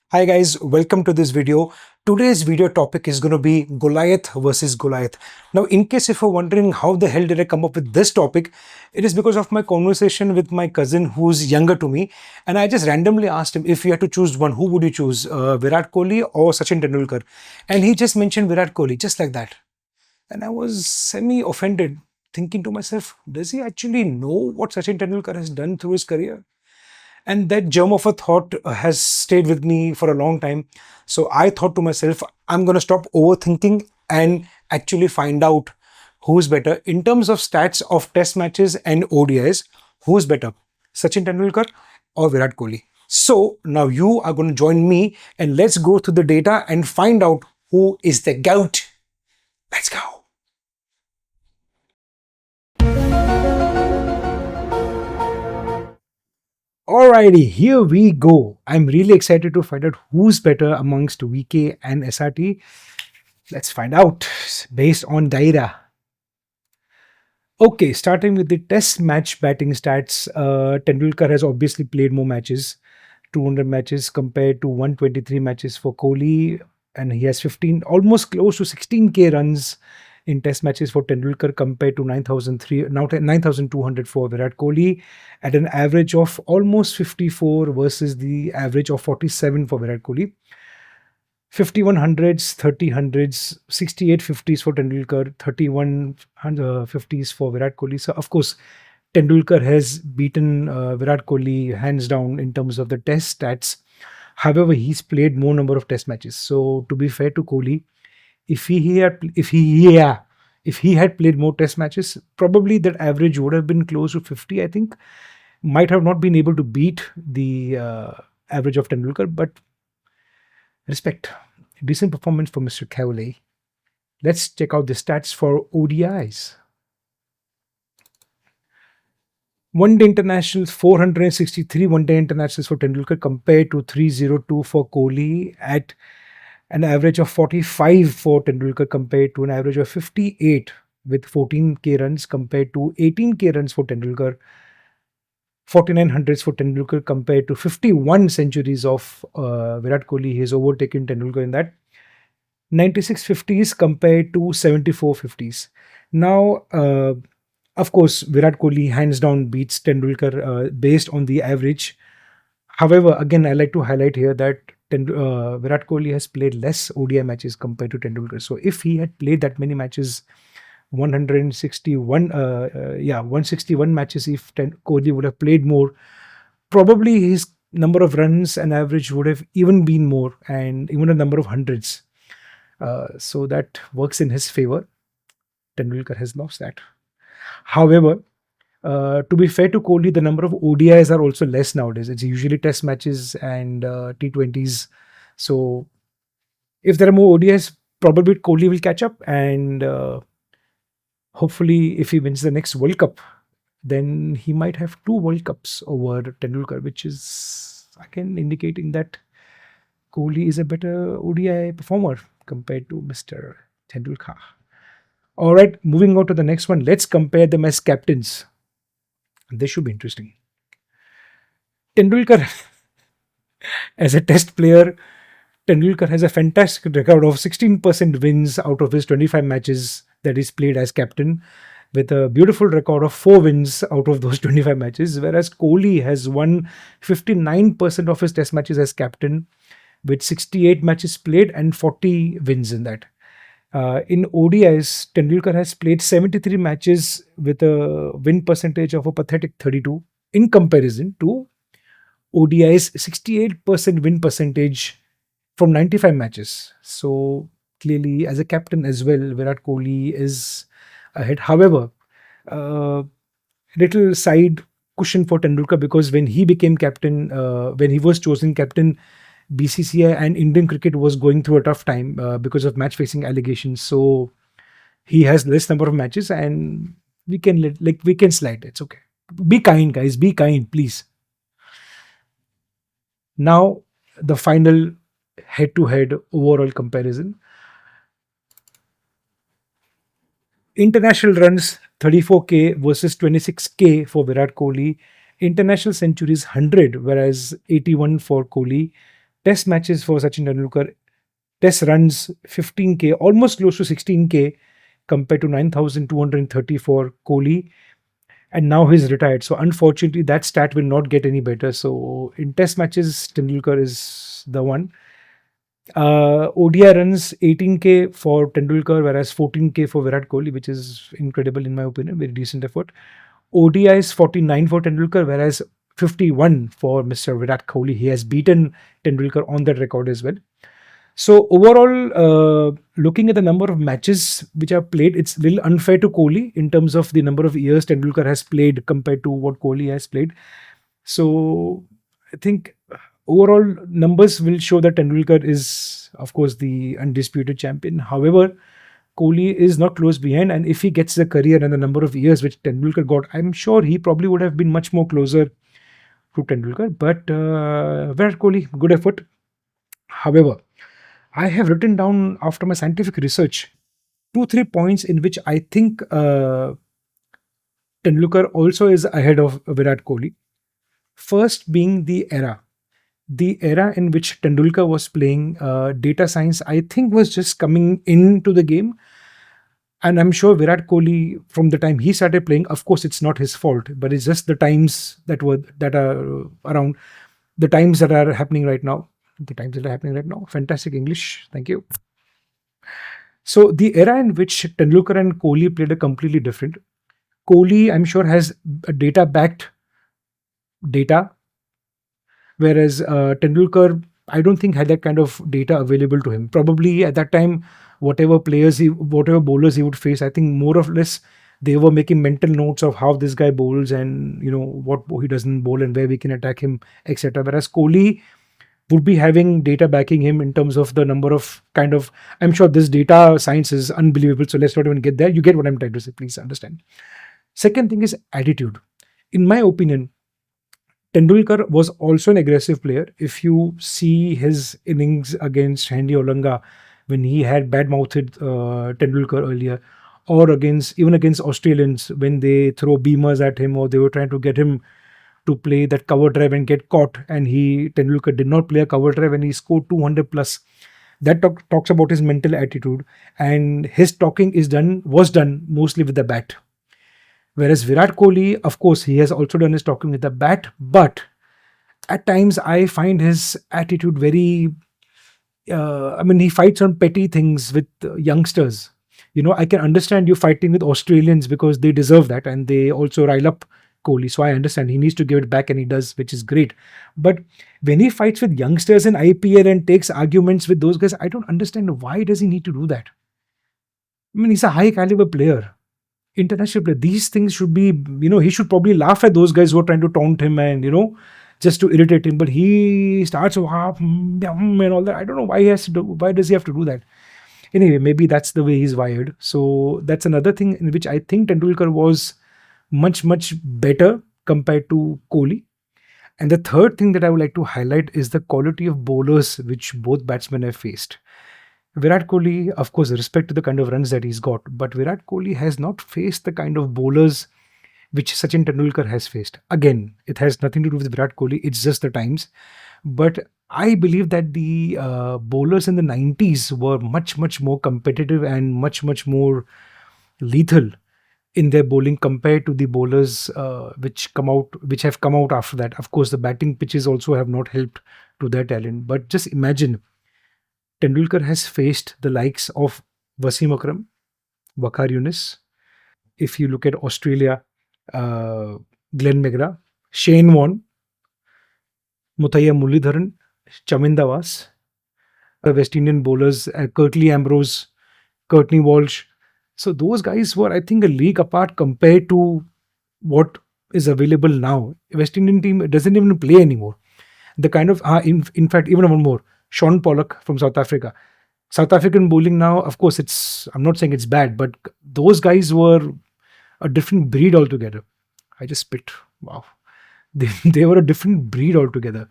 Hi guys, welcome to this video. Today's video topic is going to be Goliath versus Goliath. Now, in case if you're wondering how the hell did I come up with this topic, it is because of my conversation with my cousin who's younger to me. And I just randomly asked him if you had to choose one, who would you choose, Virat Kohli or Sachin Tendulkar? And he just mentioned Virat Kohli, just like that. And I was semi-offended, thinking to myself, does he actually know what Sachin Tendulkar has done through his career? And that germ of a thought has stayed with me for a long time. So I thought to myself, I'm going to stop overthinking and actually find out who's better in terms of stats of test matches and ODIs. Who's better, Sachin Tendulkar or Virat Kohli? So now you are going to join me and let's go through the data and find out who is the GOAT. Let's go. Alrighty, here we go. I'm really excited to find out who's better amongst VK and SRT. Let's find out based on data. Okay, starting with the test match batting stats, Tendulkar has obviously played more matches, 200 matches compared to 123 matches for Kohli, and he has 15, almost close to 16k runs in test matches for Tendulkar compared to 9,003, now 9,200 for Virat Kohli, at an average of almost 54 versus the average of 47 for Virat Kohli. 51 hundreds, 30 hundreds, 68 50s for Tendulkar, 31 50s for Virat Kohli. So, of course, Tendulkar has beaten Virat Kohli hands down in terms of the test stats. However, he's played more number of test matches. So, to be fair to Kohli, if he had played more test matches, probably that average would have been close to 50. I think might have not been able to beat the average of Tendulkar, but respect. Decent performance for Mr. Kohli. Let's check out the stats for ODIs. One day internationals, 463 one day internationals for Tendulkar compared to 302 for Kohli, at an average of 45 for Tendulkar compared to an average of 58 with 14k runs compared to 18k runs for Tendulkar. 49 hundreds for Tendulkar compared to 51 centuries of Virat Kohli. He has overtaken Tendulkar in that. 96 50s compared to 74 50s. Now, of course, Virat Kohli hands down beats Tendulkar based on the average. However, again, I like to highlight here that Virat Kohli has played less ODI matches compared to Tendulkar. So if he had played that many matches, 161 matches, if Kohli would have played more, probably his number of runs and average would have even been more, and even a number of hundreds. So that works in his favor. Tendulkar has lost that. However, to be fair to Kohli, the number of ODIs are also less nowadays. It's usually test matches and T20s. So if there are more ODIs, probably Kohli will catch up, and hopefully if he wins the next World Cup, then he might have two World Cups over Tendulkar, which is again indicating that Kohli is a better ODI performer compared to Mr. Tendulkar. All right, moving on to the next one. Let's compare them as captains. This should be interesting. Tendulkar, as a test player, Tendulkar has a fantastic record of 16% wins out of his 25 matches that he's played as captain, with a beautiful record of 4 wins out of those 25 matches, whereas Kohli has won 59% of his test matches as captain, with 68 matches played and 40 wins in that. In ODIs, Tendulkar has played 73 matches with a win percentage of a pathetic 32, in comparison to ODI's 68% win percentage from 95 matches. So clearly, as a captain as well, Virat Kohli is ahead. However, little side cushion for Tendulkar, because when he became captain, when he was chosen captain, BCCI and Indian cricket was going through a tough time because of match fixing allegations. So he has less number of matches, and we can we can slide. It's okay. Be kind, guys. Be kind, please. Now the final head-to-head overall comparison. International runs 34k versus 26k for Virat Kohli. International centuries 100, whereas 81 for Kohli. Test matches for Sachin Tendulkar, test runs 15K, almost close to 16K compared to 9,230 for Kohli. And now he's retired. So unfortunately, that stat will not get any better. So in test matches, Tendulkar is the one. ODI runs 18K for Tendulkar, whereas 14K for Virat Kohli, which is incredible in my opinion, very decent effort. ODI is 49 for Tendulkar, whereas 51 for Mr. Virat Kohli. He has beaten Tendulkar on that record as well. So overall, looking at the number of matches which are played, it's a little unfair to Kohli in terms of the number of years Tendulkar has played compared to what Kohli has played. So I think overall numbers will show that Tendulkar is, of course, the undisputed champion. However, Kohli is not close behind, and if he gets the career and the number of years which Tendulkar got, I'm sure he probably would have been much more closer to Tendulkar. But Virat Kohli, good effort. However, I have written down after my scientific research 2 3 points in which I think Tendulkar also is ahead of Virat Kohli. First being the era in which Tendulkar was playing, data science, I think, was just coming into the game. And I'm sure Virat Kohli, from the time he started playing, of course, it's not his fault, but it's just the times that are around, the times that are happening right now. The times that are happening right now. Fantastic English. Thank you. So the era in which Tendulkar and Kohli played a completely different. Kohli, I'm sure, has a data-backed data, whereas Tendulkar, I don't think had that kind of data available to him. Probably at that time, whatever bowlers he would face, I think more or less they were making mental notes of how this guy bowls and what he doesn't bowl and where we can attack him, etc. Whereas Kohli would be having data backing him in terms of the number of I'm sure this data science is unbelievable. So let's not even get there. You get what I'm trying to say. Please understand. Second thing is attitude. In my opinion, Tendulkar was also an aggressive player. If you see his innings against Henry Olanga, when he had bad-mouthed Tendulkar earlier, or even against Australians when they throw beamers at him or they were trying to get him to play that cover drive and get caught, and Tendulkar did not play a cover drive and he scored 200 plus. That talks about his mental attitude, and his talking was done mostly with the bat. Whereas Virat Kohli, of course, he has also done his talking with the bat, but at times I find his attitude very. He fights on petty things with youngsters. I can understand you fighting with Australians because they deserve that and they also rile up Kohli. So I understand he needs to give it back and he does, which is great. But when he fights with youngsters in IPL and takes arguments with those guys, I don't understand why does he need to do that. He's a high caliber player, international player. These things should be, he should probably laugh at those guys who are trying to taunt him and, just to irritate him. But he starts and all that. I don't know why why does he have to do that? Anyway, maybe that's the way he's wired. So that's another thing in which I think Tendulkar was much, much better compared to Kohli. And the third thing that I would like to highlight is the quality of bowlers which both batsmen have faced. Virat Kohli, of course, respect to the kind of runs that he's got, but Virat Kohli has not faced the kind of bowlers which Sachin Tendulkar has faced. Again, it has nothing to do with Virat Kohli, it's just the times. But I believe that the bowlers in the 90s were much, much more competitive and much, much more lethal in their bowling compared to the bowlers which have come out after that. Of course, the batting pitches also have not helped to their talent. But just imagine, Tendulkar has faced the likes of Wasim Akram, Waqar Yunis. If you look at Australia, Glenn McGrath, Shane Warne, Muthiah Muralidharan, Chaminda Vas, the West Indian bowlers, Curtly Ambrose, Courtney Walsh. So those guys were, I think, a league apart compared to what is available now. West Indian team doesn't even play anymore. The kind of, in fact, even one more, Sean Pollock from South Africa. South African bowling now, of course, I'm not saying it's bad, but those guys were a different breed altogether. I just spit. Wow. They were a different breed altogether.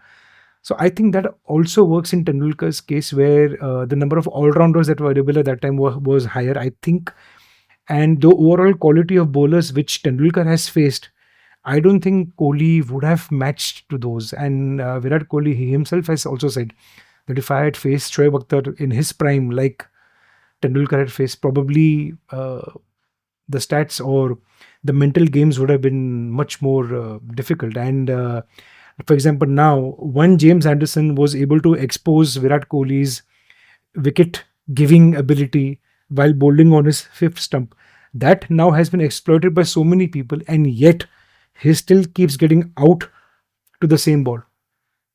So I think that also works in Tendulkar's case, where the number of all-rounders that were available at that time was higher, I think. And the overall quality of bowlers which Tendulkar has faced, I don't think Kohli would have matched to those. And Virat Kohli, he himself has also said that if I had faced Shoaib Akhtar in his prime, like Tendulkar had faced, probably the stats or the mental games would have been much more difficult. And for example, now one James Anderson was able to expose Virat Kohli's wicket giving ability while bowling on his fifth stump. That now has been exploited by so many people, and yet he still keeps getting out to the same ball.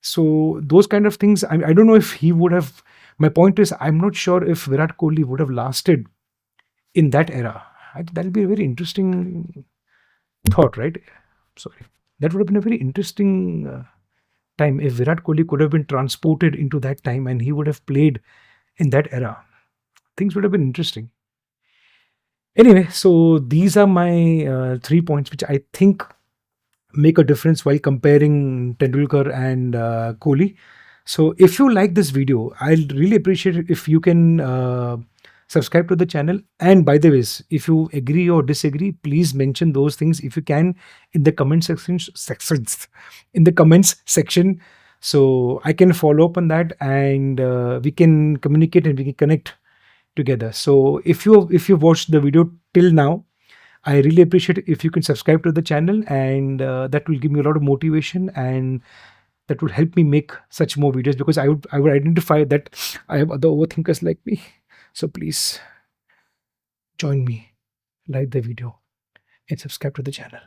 So those kind of things, I don't know if he would have. My point is, I'm not sure if Virat Kohli would have lasted in that era. That'll be a very interesting thought, right? Sorry, that would have been a very interesting time if Virat Kohli could have been transported into that time and he would have played in that era. Things would have been interesting. Anyway, so these are my 3 points which I think make a difference while comparing Tendulkar and Kohli. So if you like this video, I'll really appreciate it if you can subscribe to the channel. And by the ways, if you agree or disagree, please mention those things if you can in the comment sections in the comments section, so I can follow up on that, and we can communicate and we can connect together. So if you've watched the video till now, I really appreciate it if you can subscribe to the channel, and that will give me a lot of motivation, and that would help me make such more videos, because I would identify that I have other overthinkers like me. So please join me, like the video, and subscribe to the channel.